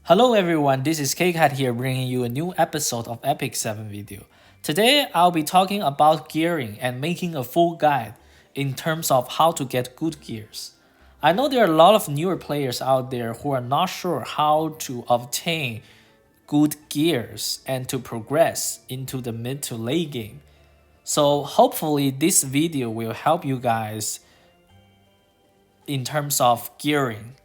Hello everyone, this is KCAT here bringing you a new episode of Epic 7 video. Today I'll be talking about gearing and making a full guide in terms of how to get good gears. I know there are a lot of newer players out there who are not sure how to obtain good gears and to progress into the mid to late game. So hopefully this video will help you guys in terms of gearing.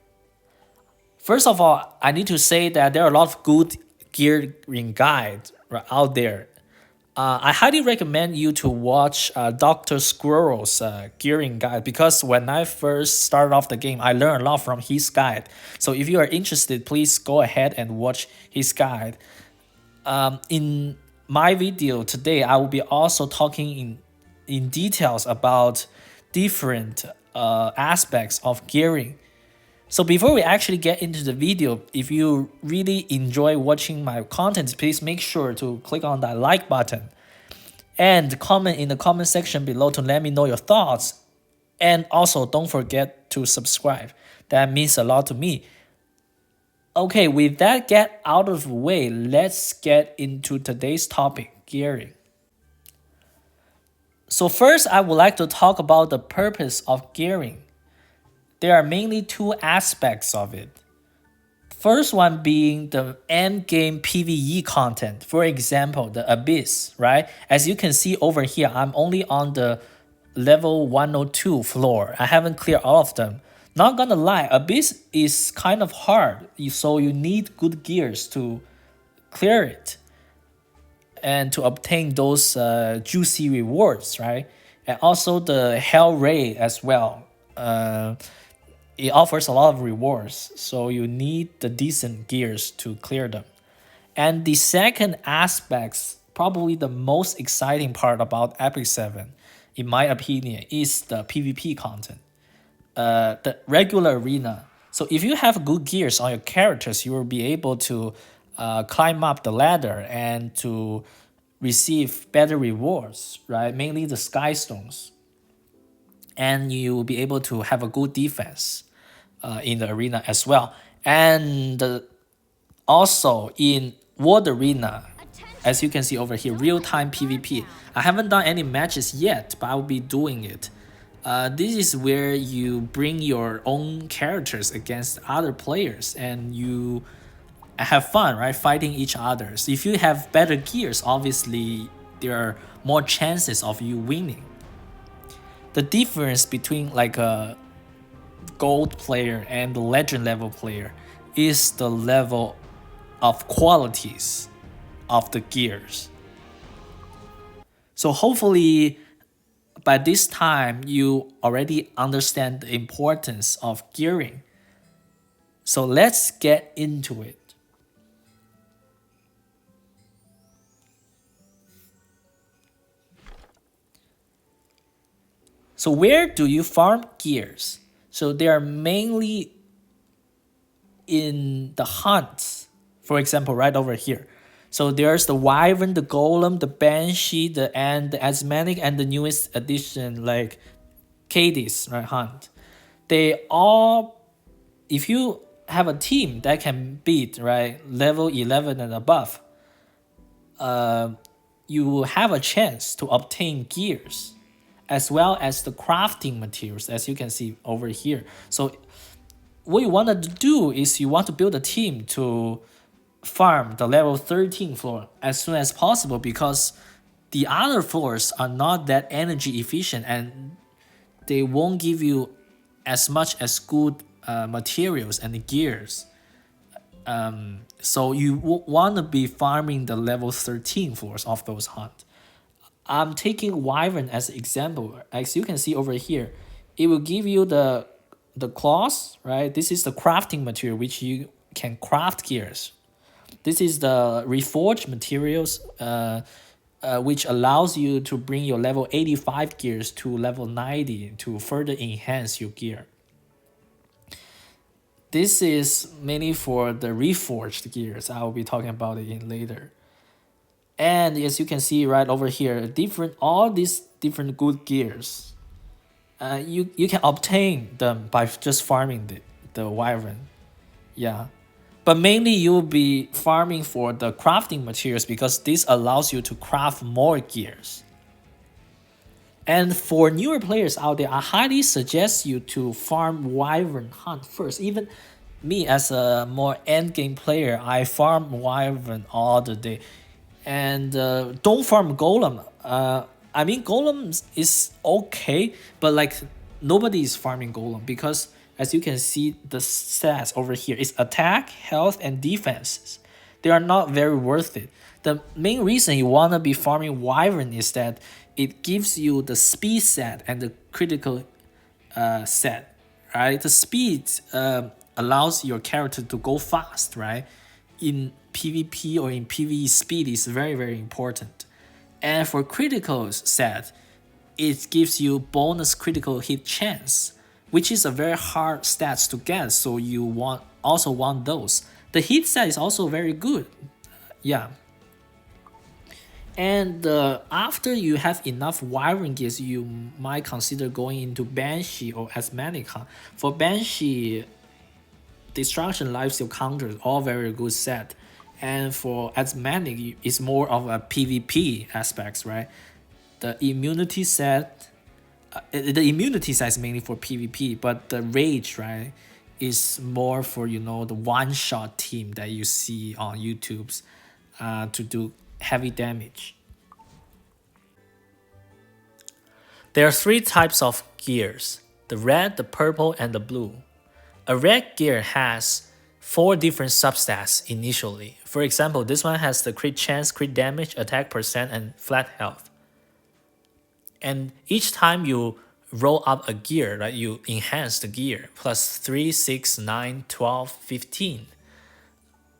First of all, I need to say that there are a lot of good gearing guides out there. I highly recommend you to watch Dr. Squirrel's gearing guide because when I first started off the game, I learned a lot from his guide. So if you are interested, please go ahead and watch his guide. In my video today, I will be also talking in details about different aspects of gearing. So before we actually get into the video, if you really enjoy watching my content, please make sure to click on that like button and comment in the comment section below to let me know your thoughts. And also don't forget to subscribe. That means a lot to me. Okay, with that get out of the way, let's get into today's topic, gearing. So first, I would like to talk about the purpose of gearing. There are mainly two aspects of it. First one being the end game PvE content. For example, the Abyss, right? As you can see over here, I'm only on the level 102 floor. I haven't cleared all of them. Not gonna lie, Abyss is kind of hard, so you need good gears to clear it and to obtain those juicy rewards, right? And also the Hell Ray as well. It offers a lot of rewards, so you need the decent gears to clear them. And the second aspect, probably the most exciting part about Epic 7, in my opinion, is the PvP content. The regular arena. So if you have good gears on your characters, you will be able to climb up the ladder and to receive better rewards, right? Mainly the Sky Stones. And you will be able to have a good defense in the arena as well. And also in World Arena, as you can see over here, real-time PvP. I haven't done any matches yet, but I will be doing it. This is where you bring your own characters against other players and you have fun, right? Fighting each other. So if you have better gears, obviously there are more chances of you winning. The difference between like a gold player and the legend level player is the level of qualities of the gears. So hopefully by this time you already understand the importance of gearing. So let's get into it. So where do you farm gears? So they are mainly in the hunts. For example, right over here. So there's the Wyvern, the Golem, the Banshee, the Asmanic, and the newest addition like Cadiz, right, hunt. They all, if you have a team that can beat, right, level 11 and above, you will have a chance to obtain gears as well as the crafting materials, as you can see over here. So what you want to do is you want to build a team to farm the level 13 floor as soon as possible because the other floors are not that energy efficient and they won't give you as much as good materials and gears. So you want to be farming the level 13 floors of those hunts. I'm taking Wyvern as an example. As you can see over here, it will give you the claws, right? This is the crafting material which you can craft gears. This is the reforged materials which allows you to bring your level 85 gears to level 90 to further enhance your gear. This is mainly for the reforged gears. I will be talking about it in later. And as you can see right over here, all these different good gears, you can obtain them by just farming the Wyvern. Yeah. But mainly you'll be farming for the crafting materials because this allows you to craft more gears. And for newer players out there, I highly suggest you to farm Wyvern Hunt first. Even me as a more end game player, I farm Wyvern all the day. And don't farm Golem. I mean, Golem is okay, but like nobody is farming Golem because as you can see, the stats over here is attack, health, and defenses. They are not very worth it. The main reason you want to be farming Wyvern is that it gives you the speed set and the critical set, right? The speed allows your character to go fast, right? In PvP or in PvE, speed is very, very important. And for critical set, it gives you bonus critical hit chance, which is a very hard stats to get. So you also want those. The hit set is also very good. Yeah. And after you have enough Wyvern gears, you might consider going into Banshee or Asthmatic Hunt. For Banshee, Destruction Lifesteal Counter is all very good set. And for Asthmatic, it's more of a PvP aspects, right? The immunity set, the immunity set is mainly for PvP, but the rage, right, is more for, you know, the one-shot team that you see on YouTube's to do heavy damage. There are three types of gears: the red, the purple, and the blue. A red gear has 4 different substats initially. For example, this one has the crit chance, crit damage, attack percent, and flat health. And each time you roll up a gear, right, you enhance the gear, plus 3, 6, 9, 12, 15.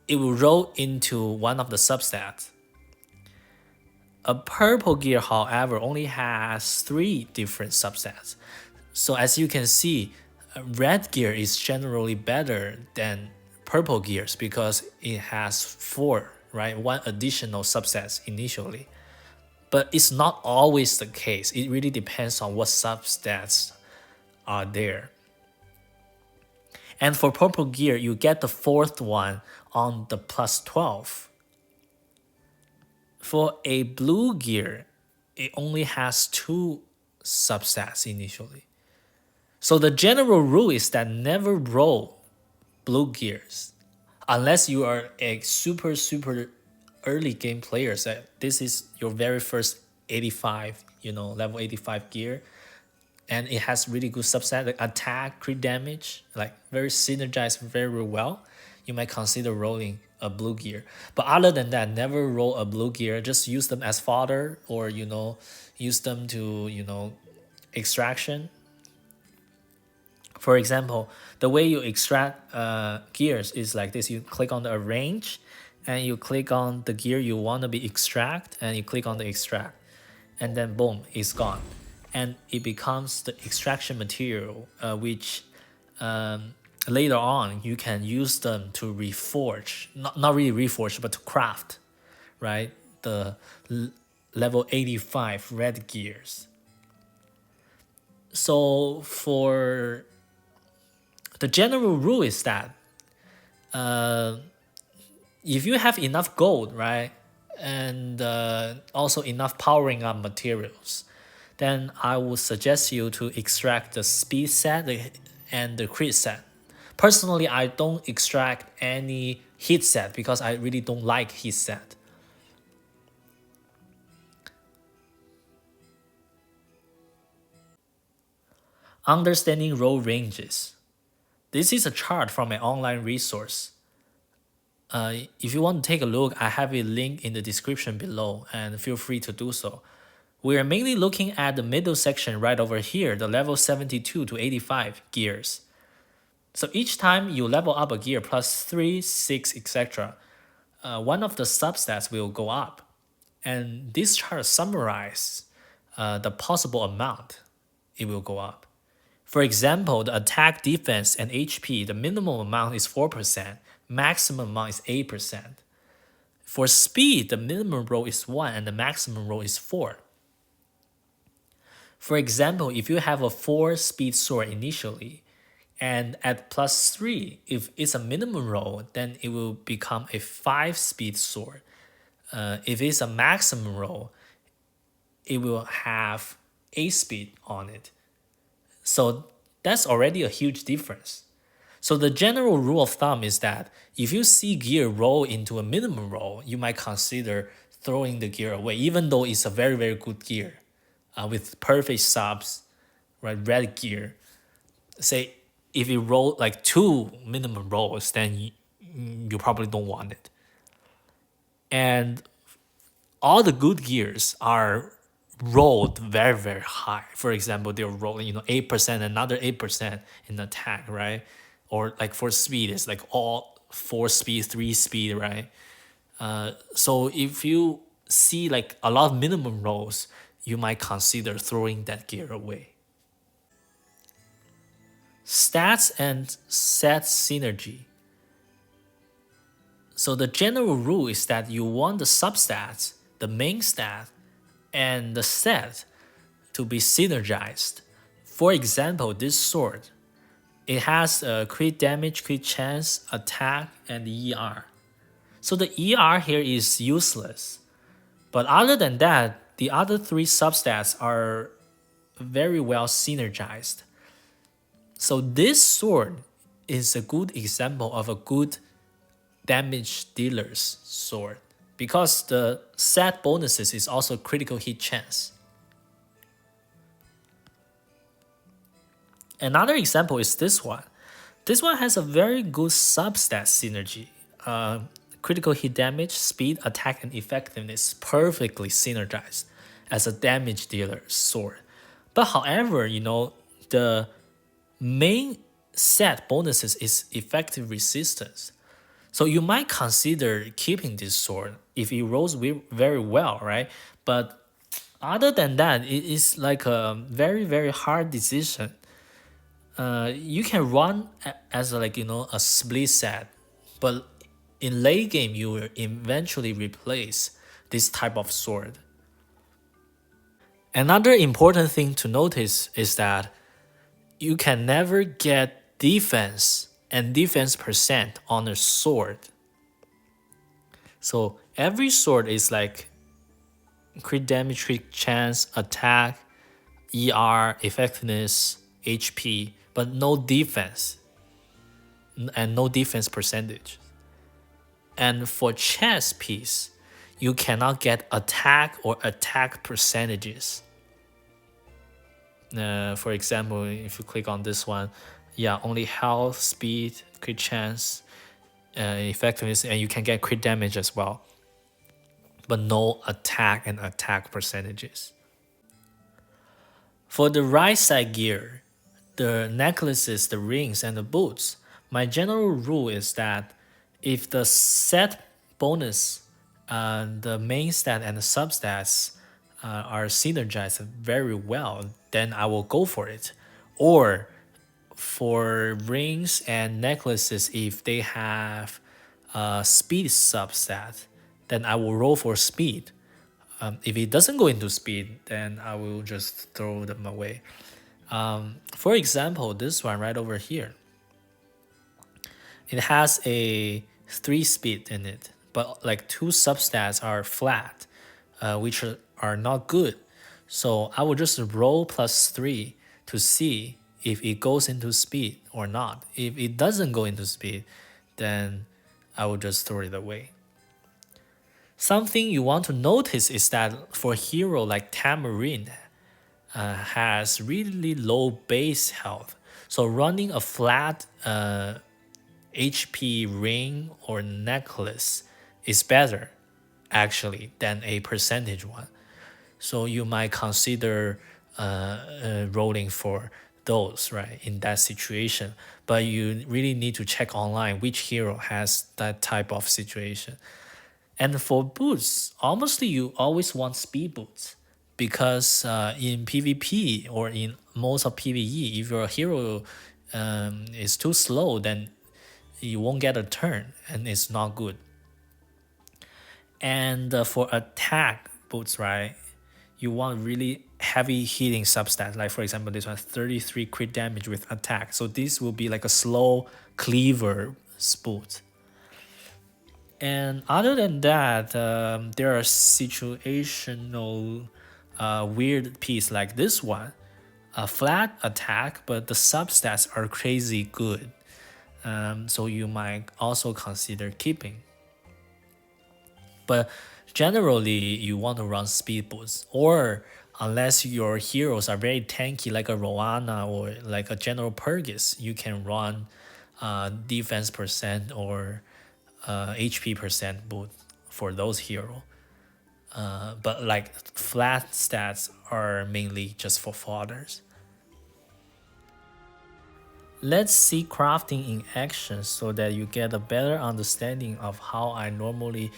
It will roll into one of the substats. A purple gear, however, only has 3 different substats. So as you can see, red gear is generally better than purple gears because it has 4, right? 1 additional subsets initially. But it's not always the case. It really depends on what substats are there. And for purple gear, you get the 4th one on the plus 12. For a blue gear, it only has 2 substats initially. So the general rule is that never roll blue gears unless you are a super early game player. So this is your very first 85, level 85 gear, and it has really good subset like attack, crit damage, like very synergized very well. You might consider rolling a blue gear, but other than that, never roll a blue gear. Just use them as fodder, or use them to extraction. For example, the way you extract gears is like this: you click on the arrange, and you click on the gear you want to be extract, and you click on the extract, and then boom, it's gone, and it becomes the extraction material, which later on you can use them to reforge, not really reforge, but to craft, right? The level 85 red gears. So for the general rule is that if you have enough gold, right, and also enough powering up materials, then I would suggest you to extract the speed set and the crit set. Personally, I don't extract any hit set because I really don't like hit set. Understanding role ranges. This is a chart from an online resource. If you want to take a look, I have a link in the description below, and feel free to do so. We are mainly looking at the middle section right over here, the level 72 to 85 gears. So each time you level up a gear plus 3, 6, etc., one of the substats will go up. And this chart summarizes the possible amount it will go up. For example, the attack, defense, and HP, the minimum amount is 4%, maximum amount is 8%. For speed, the minimum roll is 1 and the maximum roll is 4. For example, if you have a 4 speed sword initially, And at +3, if it's a minimum roll, then it will become a 5-speed sword. If it's a maximum roll, it will have 8 speed on it. So that's already a huge difference. So the general rule of thumb is that if you see gear roll into a minimum roll, you might consider throwing the gear away, even though it's a very, very good gear with perfect subs, right? Red gear. Say if you roll like 2 minimum rolls, then you probably don't want it. And all the good gears are rolled very, very high. For example, they're rolling 8%, another 8% in attack, right? Or like for speed, it's like all 4 speed, 3 speed, right? So if you see like a lot of minimum rolls, you might consider throwing that gear away. Stats and set synergy. So the general rule is that you want the substats, the main stat, and the set to be synergized. For example, this sword, it has a crit damage, crit chance, attack, and ER. So the ER here is useless. But other than that, the other three substats are very well synergized. So this sword is a good example of a good damage dealer's sword because the set bonuses is also critical hit chance. Another example is this one. This one has a very good substat synergy. Critical hit damage, speed, attack, and effectiveness perfectly synergized as a damage dealer sword. But however, the main set bonuses is effective resistance. So you might consider keeping this sword if it rolls very well, right? But other than that, it is like a very, very hard decision. You can run as a split set, but in late game you will eventually replace this type of sword. Another important thing to notice is that you can never get defense and defense percent on a sword. So every sword is like crit damage, crit chance, attack, ER, effectiveness, HP, but no defense and no defense percentage. And for chess piece, you cannot get attack or attack percentages. For example, if you click on this one, yeah, only health, speed, crit chance, effectiveness, and you can get crit damage as well, but no attack and attack percentages. For the right side gear, the necklaces, the rings, and the boots, my general rule is that if the set bonus, the main stat and the substats are synergized very well, then I will go for it. Or for rings and necklaces, if they have a speed substat, then I will roll for speed. If it doesn't go into speed, then I will just throw them away. For example, this one right over here, it has a 3 speed in it, but like 2 substats are flat, which are not good. So I will just roll +3 to see if it goes into speed or not. If it doesn't go into speed, then I will just throw it away. Something you want to notice is that for a hero like Tamarind has really low base health. So running a flat HP ring or necklace is better actually than a percentage one. So you might consider rolling for those, right, in that situation. But you really need to check online which hero has that type of situation. And for boots, honestly, you always want speed boots because in PvP or in most of PvE, if your hero is too slow, then you won't get a turn and it's not good. And for attack boots, right, you want really heavy hitting substats. Like for example, this one 33 crit damage with attack. So this will be like a slow cleaver spoot. And other than that, there are situational weird piece like this one. A flat attack, but the substats are crazy good. So you might also consider keeping. But generally, you want to run speed boots, or unless your heroes are very tanky, like a Roana or like a General Purgus, you can run defense percent or HP percent boot for those hero. But like flat stats are mainly just for fodders. Let's see crafting in action so that you get a better understanding of how I normally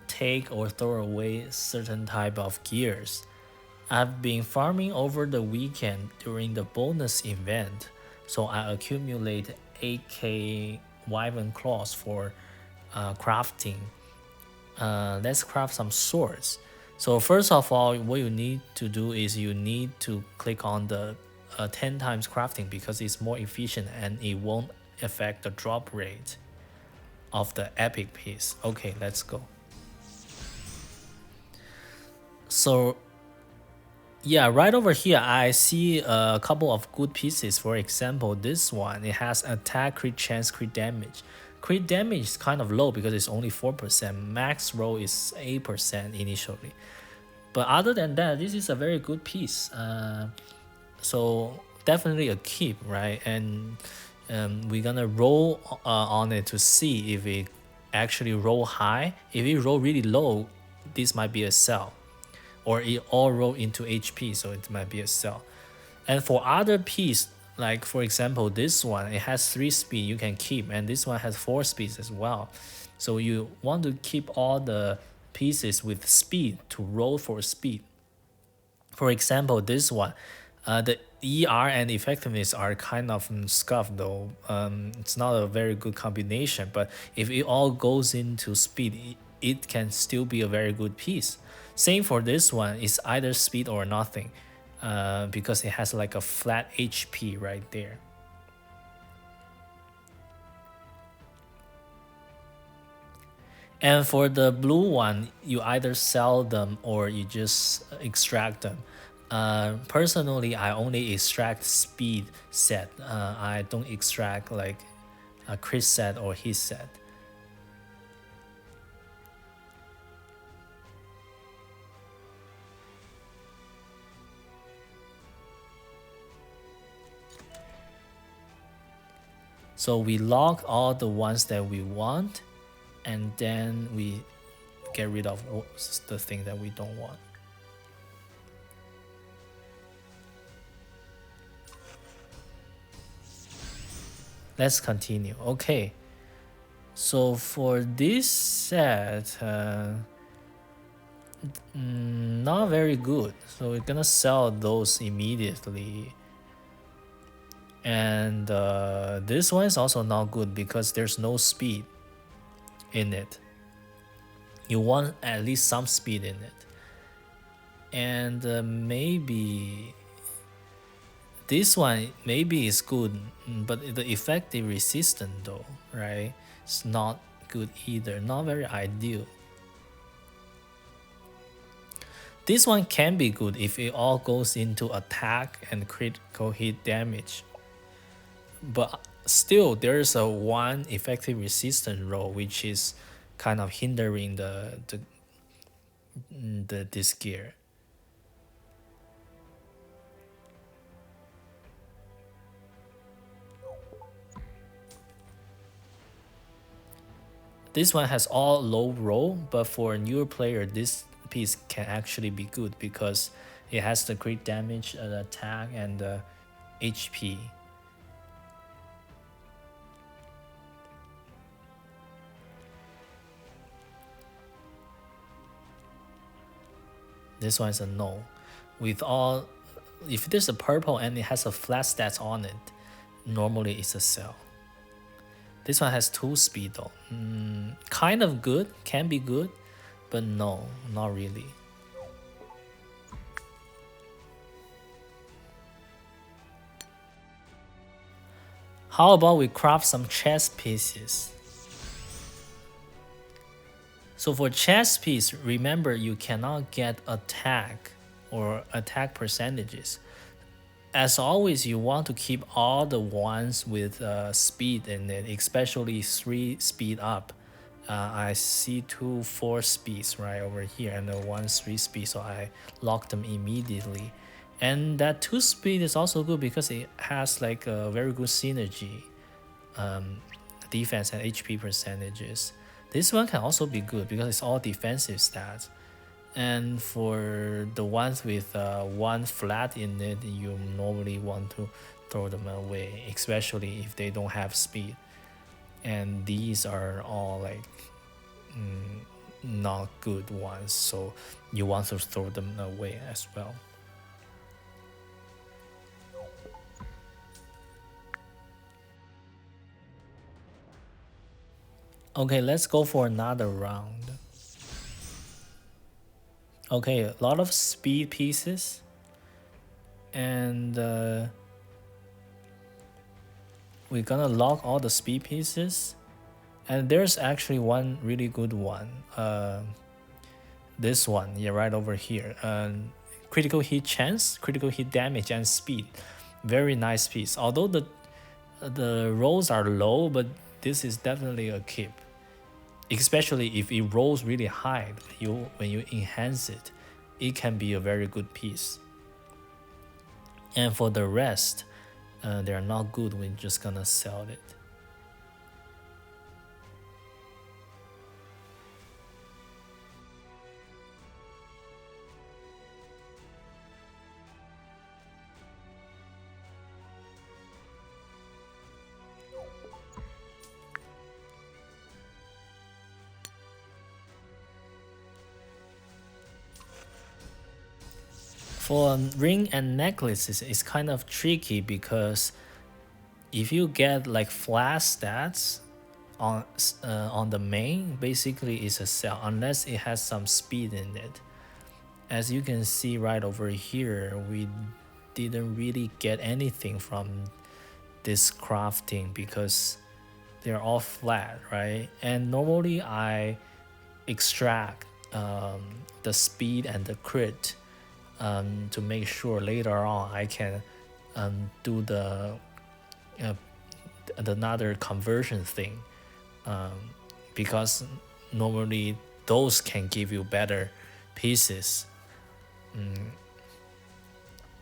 take or throw away certain type of gears. I've been farming over the weekend during the bonus event, so I accumulate 8k wyvern claws for crafting. Let's craft some swords. So first of all, what you need to do is you need to click on the 10 times crafting because it's more efficient and it won't affect the drop rate of the epic piece. Okay, let's go. So yeah, right over here I see a couple of good pieces. For example, this one, it has attack, crit chance, crit damage. Crit damage is kind of low because it's only 4%. Max roll is 8% initially. But other than that, this is a very good piece. So definitely a keep, right? And we're gonna roll on it to see if it actually roll high. If it roll really low, this might be a sell, or it all roll into HP, so it might be a sell. And for other piece, like for example this one, it has 3 speed you can keep, and this one has 4 speeds as well. So you want to keep all the pieces with speed to roll for speed. For example, this one, the ER and effectiveness are kind of scuffed though. It's not a very good combination, but if it all goes into speed, it can still be a very good piece. Same for this one, it's either speed or nothing, because it has like a flat HP right there. And for the blue one, you either sell them or you just extract them. Personally, I only extract speed set. I don't extract like a crit set or hit set. So we log all the ones that we want, and then we get rid of the thing that we don't want. Let's continue. Okay, so for this set, not very good. So we're gonna sell those immediately. And this one is also not good because there's no speed in it. You want at least some speed in it. And maybe this one maybe is good, but the effective resistance though, right? It's not good either, not very ideal. This one can be good if it all goes into attack and critical hit damage. But still, there's a one effective resistance roll which is kind of hindering this gear. This one has all low roll, but for a newer player, this piece can actually be good because it has the crit damage, the attack, and the HP. This one is a no. With all, if there's a purple and it has a flat stats on it, normally it's a sell. This one has 2 speed though. Kind of good, can be good, but no, not really. How about we craft some chess pieces? So for chess piece, remember you cannot get attack or attack percentages. As always, you want to keep all the ones with speed in it, especially 3 speed up. I see 2 4 speeds right over here and the 1 3 speed, so I lock them immediately. And that 2 speed is also good because it has like a very good synergy, defense and HP percentages. This one can also be good because it's all defensive stats. And for the ones with 1 flat in it, you normally want to throw them away, especially if they don't have speed. And these are all like not good ones, so you want to throw them away as well. Okay, let's go for another round. Okay, a lot of speed pieces, and we're gonna lock all the speed pieces. And there's actually one really good one. This one, yeah, right over here. Critical hit chance, critical hit damage, and speed. Very nice piece. Although the rolls are low, but this is definitely a keep. Especially if it rolls really high, when you enhance it, it can be a very good piece. And for the rest, they're not good. We're just gonna sell it. For ring and necklaces, it's kind of tricky because if you get like flat stats on the main, basically it's a sell unless it has some speed in it. As you can see right over here, we didn't really get anything from this crafting because they're all flat, right? And normally I extract the speed and the crit to make sure later on I can do uh, another conversion thing, because normally those can give you better pieces.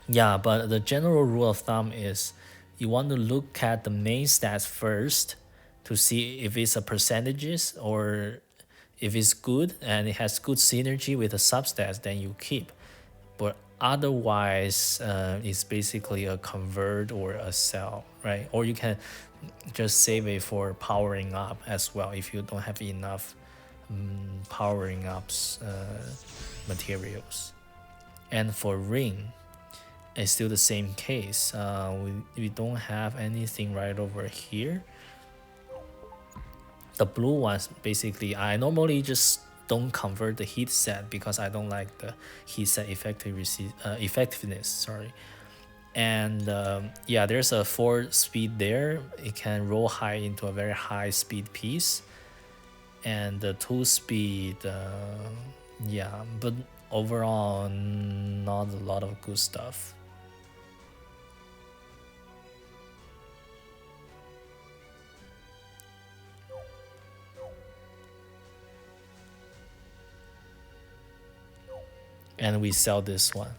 Yeah, but the general rule of thumb is you want to look at the main stats first to see if it's a percentages or if it's good and it has good synergy with the substats, then you keep. But otherwise, it's basically a convert or a sell, right? Or you can just save it for powering up as well if you don't have enough powering ups materials. And for ring, it's still the same case. We don't have anything right over here. The blue ones, basically, I normally just don't convert the heat set because I don't like the heat set effectiveness. Sorry. And yeah, there's a 4 speed there. It can roll high into a very high speed piece. And the 2 speed, yeah, but overall, not a lot of good stuff. And we sell this one.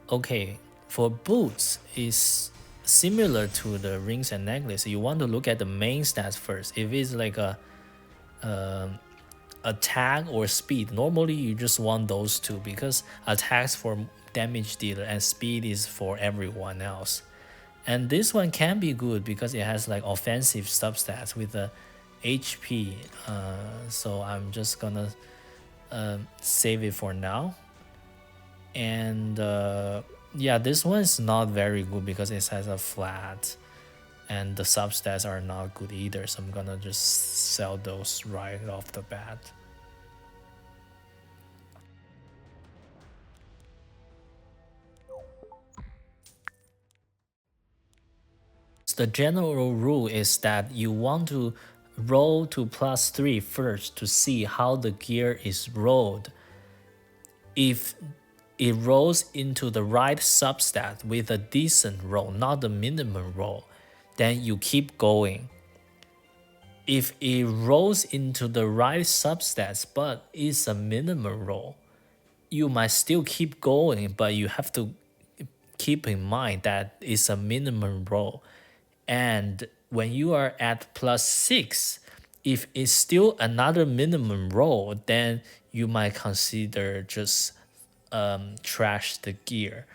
Okay, for boots is similar to the rings and necklace. You want to look at the main stats first. If it's like a attack or speed, normally you just want those two because attacks for damage dealer and speed is for everyone else. And this one can be good because it has like offensive substats with the HP. So I'm just gonna save it for now. And yeah, this one is not very good because it has a flat and the substats are not good either, so I'm gonna just sell those right off the bat. The general rule is that you want to roll to +3 first to see how the gear is rolled. If it rolls into the right substat with a decent roll, not the minimum roll, then you keep going. If it rolls into the right substats but is a minimum roll, you might still keep going, but you have to keep in mind that it's a minimum roll. And when you are at +6, if it's still another minimum roll, then you might consider just trash the gear.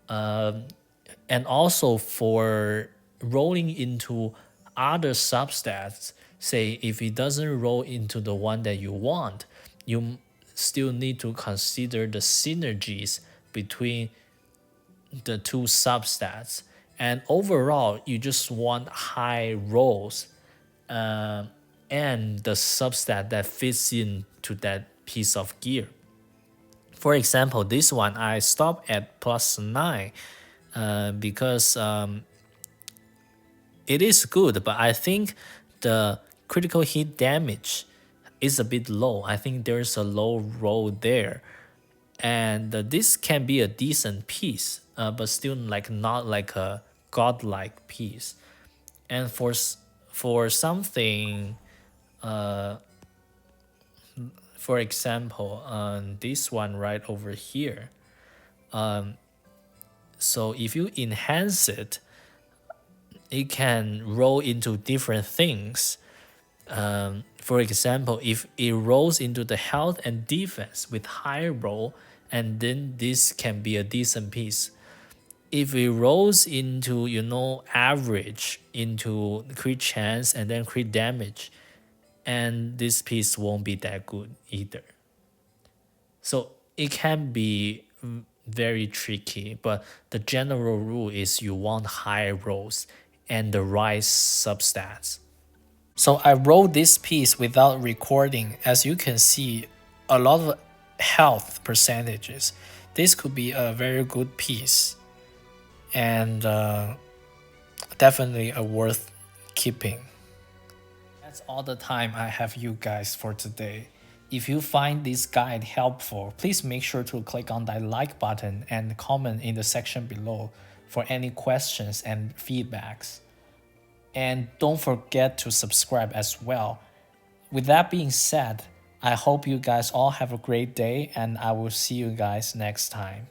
And also for rolling into other substats, say if it doesn't roll into the one that you want, you still need to consider the synergies between the two substats. And overall, you just want high rolls and the substat that fits into that piece of gear. For example, this one I stopped at +9 because it is good, but I think the critical hit damage is a bit low. I think there's a low roll there. And this can be a decent piece, but still not like a godlike piece. And for something, for example, this one right over here. So if you enhance it, it can roll into different things. For example, if it rolls into the health and defense with high roll, and then this can be a decent piece. If it rolls into, average, into crit chance and then crit damage, and this piece won't be that good either. So it can be very tricky, but the general rule is you want high rolls and the right substats. So I wrote this piece without recording. As you can see, a lot of health percentages. This could be a very good piece and definitely a worth keeping. That's all the time I have you guys for today. If you find this guide helpful, please make sure to click on that like button and comment in the section below for any questions and feedbacks. And don't forget to subscribe as well. With that being said, I hope you guys all have a great day and I will see you guys next time.